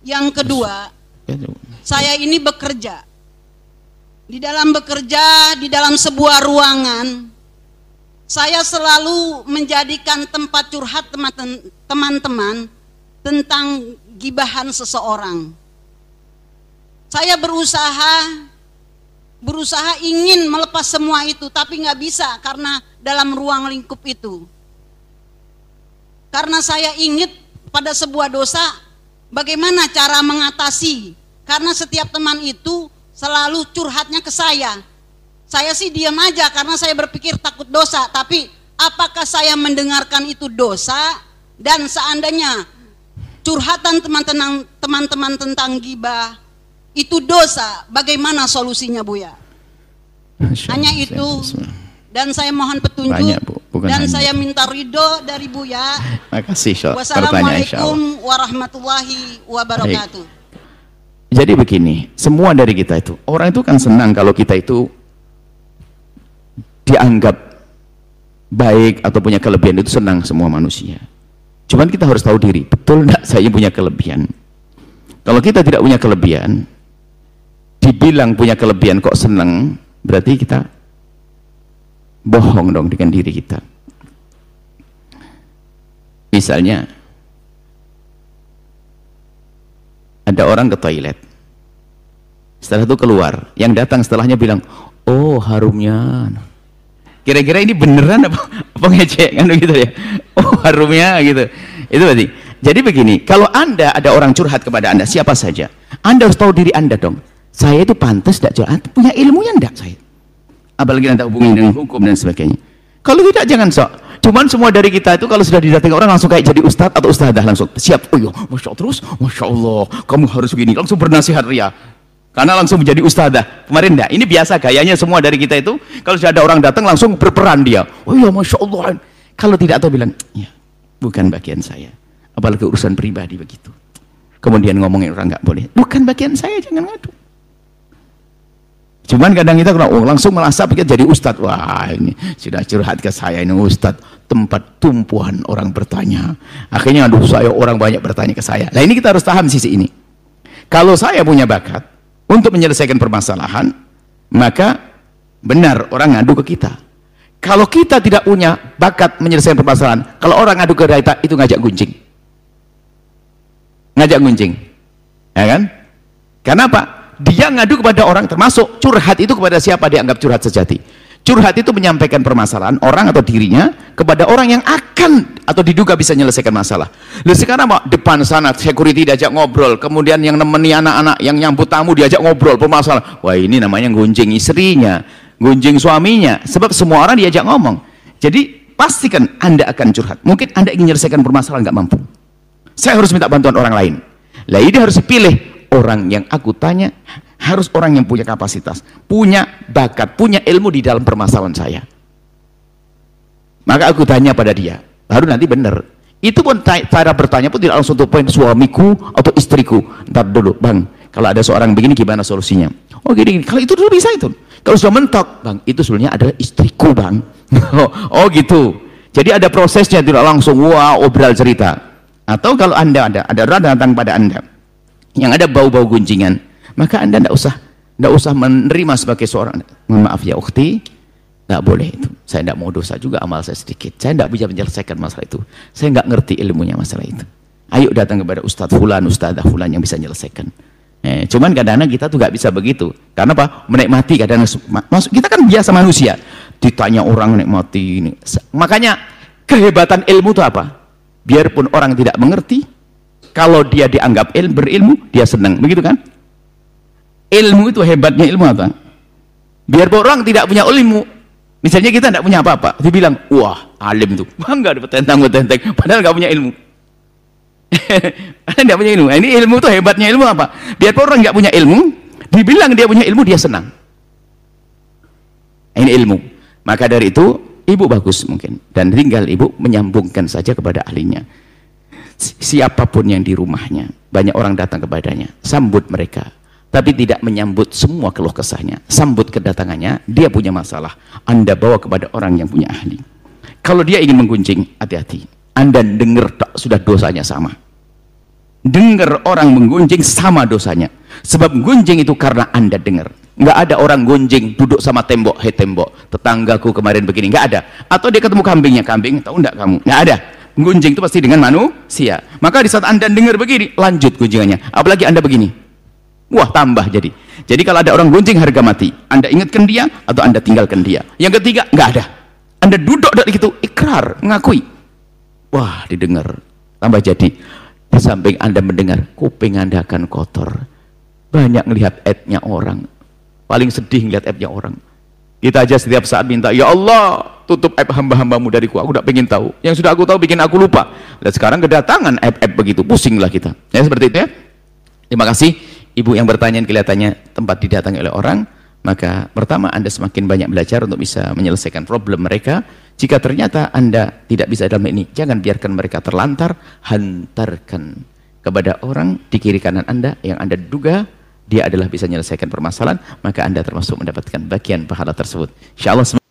Yang kedua, saya ini bekerja. Di dalam sebuah ruangan, saya selalu menjadikan tempat curhat teman-teman tentang gibahan seseorang. Saya berusaha ingin melepas semua itu, tapi nggak bisa karena dalam ruang lingkup itu. Karena saya ingat pada sebuah dosa, bagaimana cara mengatasi? Karena setiap teman itu selalu curhatnya ke saya. Saya sih diam aja karena saya berpikir takut dosa. Tapi apakah saya mendengarkan itu dosa? Dan seandainya curhatan teman-teman tentang gibah itu dosa, bagaimana solusinya, Buya? Hanya itu. Dan saya mohon petunjuk. Banyak, Bu. Dan saya minta ridho dari Buya. Makasih. Wassalamualaikum warahmatullahi wabarakatuh. Jadi begini, semua dari kita itu, orang itu kan senang kalau kita itu dianggap baik atau punya kelebihan, itu senang semua manusia. Cuman kita harus tahu diri, betul enggak saya punya kelebihan? Kalau kita tidak punya kelebihan, dibilang punya kelebihan kok senang, berarti kita bohong dong dengan diri kita. Misalnya ada orang ke toilet, setelah itu keluar, yang datang setelahnya bilang, oh harumnya. Kira-kira ini beneran apa ngecek kan gitu ya? Oh harumnya gitu. Itu berarti. Jadi begini, kalau Anda ada orang curhat kepada Anda, siapa saja, Anda harus tahu diri Anda dong. Saya itu pantas tidak curhat, punya ilmunya enggak saya? Apalagi nanti hubungi dengan hukum dan sebagainya. Kalau tidak jangan sok. Cuman semua dari kita itu kalau sudah didatangi orang langsung kayak jadi ustadz atau ustadzah, langsung siap. Oh iya, masya Allah, terus masya Allah kamu harus begini, langsung bernasihat ria karena langsung menjadi ustadzah. Kemarin enggak, ini biasa gayanya semua dari kita itu. Kalau sudah ada orang datang langsung berperan dia. Oh iya masya Allah. Kalau tidak tahu bilang ya bukan bagian saya, apalagi urusan pribadi begitu. Kemudian ngomongin orang nggak boleh, bukan bagian saya, jangan ngadu. Cuman kadang kita langsung merasa pikir jadi ustadz. Wah ini sudah curhat ke saya, ini ustadz, tempat tumpuan orang bertanya. Akhirnya aduh saya orang banyak bertanya ke saya. Nah ini kita harus paham sisi ini. Kalau saya punya bakat untuk menyelesaikan permasalahan, maka benar orang ngadu ke kita. Kalau kita tidak punya bakat menyelesaikan permasalahan, kalau orang ngadu ke kita itu ngajak gunjing. Ngajak gunjing. Ya kan? Kenapa? Dia ngadu kepada orang, termasuk curhat itu kepada siapa dianggap curhat sejati. Curhat itu menyampaikan permasalahan orang atau dirinya kepada orang yang akan atau diduga bisa menyelesaikan masalah. Lalu sekarang mau depan sana security diajak ngobrol, kemudian yang nemeni anak-anak, yang nyambut tamu diajak ngobrol permasalahan. Wah ini namanya gunjing istrinya, gunjing suaminya, sebab semua orang diajak ngomong. Jadi pastikan Anda akan curhat. Mungkin Anda ingin menyelesaikan permasalahan nggak mampu. Saya harus minta bantuan orang lain. Lah ini harus dipilih. Orang yang aku tanya harus orang yang punya kapasitas, punya bakat, punya ilmu di dalam permasalahan saya. Maka aku tanya pada dia, baru nanti benar. Itu pun cara bertanya pun tidak langsung to point, suamiku atau istriku. Ntar dulu bang, kalau ada seorang begini gimana solusinya? Oh gini, kalau itu dulu bisa itu. Kalau sudah mentok, bang itu sebenarnya adalah istriku bang. Oh gitu. Jadi ada prosesnya, tidak langsung wah obral cerita. Atau kalau anda ada orang datang pada anda yang ada bau-bau gunjingan, maka anda tidak usah menerima sebagai seorang. Mohon maaf ya ukhti, tidak boleh itu. Saya tidak mau dosa juga, amal saya sedikit. Saya tidak bisa menyelesaikan masalah itu. Saya nggak ngerti ilmunya masalah itu. Ayo datang kepada ustadz fulan, ustadzah fulan yang bisa menyelesaikan. Cuman kadang-kadang kita tuh nggak bisa begitu. Karena apa? Menikmati kadang kita kan biasa manusia. Ditanya orang menikmati ini. Makanya kehebatan ilmu itu apa? Biarpun orang tidak mengerti, kalau dia dianggap berilmu, dia senang, begitu kan? Ilmu itu hebatnya ilmu apa? Biar orang tidak punya ilmu, misalnya kita tidak punya apa-apa, dibilang, wah alim tuh, bangga dapat tentang-tentang, padahal nggak punya ilmu. Padahal nggak punya ilmu. Ini ilmu itu hebatnya ilmu apa? Biar orang nggak punya ilmu, dibilang dia punya ilmu, dia senang. Ini ilmu. Maka dari itu, ibu bagus mungkin, dan tinggal ibu menyambungkan saja kepada ahlinya. Siapapun yang di rumahnya, banyak orang datang kepadanya, sambut mereka, tapi tidak menyambut semua keluh kesahnya. Sambut kedatangannya, dia punya masalah, Anda bawa kepada orang yang punya ahli. Kalau dia ingin menggunjing, hati-hati. Anda dengar sudah dosanya sama. dengar orang menggunjing sama dosanya. Sebab gunjing itu karena Anda dengar. Nggak ada orang gunjing duduk sama tembok, hei tembok, tetanggaku kemarin begini, nggak ada. Atau dia ketemu kambingnya, kambing, tahu nggak kamu? Nggak ada. Gunjing itu pasti dengan manusia. Maka di saat Anda dengar begini, lanjut gunjingannya. Apalagi Anda begini, wah tambah jadi. Jadi kalau ada orang gunjing, harga mati. Anda ingatkan dia atau Anda tinggalkan dia. Yang ketiga, nggak ada. Anda duduk dari itu, ikrar, mengakui. Wah, didengar, tambah jadi. Di samping Anda mendengar, kuping Anda akan kotor. Banyak melihat aibnya orang. Paling sedih melihat aibnya orang. Kita aja setiap saat minta, ya Allah, tutup aib hamba-hambamu dariku. Aku tidak pengen tahu. Yang sudah aku tahu bikin aku lupa. Dan sekarang kedatangan aib-aib begitu, pusinglah kita. Ya seperti itu ya. Terima kasih ibu yang bertanya, kelihatannya tempat didatangi oleh orang. Maka pertama Anda semakin banyak belajar untuk bisa menyelesaikan problem mereka. Jika ternyata Anda tidak bisa dalam ini, jangan biarkan mereka terlantar, hantarkan kepada orang di kiri kanan Anda yang Anda duga dia adalah bisa menyelesaikan permasalahan, maka Anda termasuk mendapatkan bagian pahala tersebut. Insyaallah.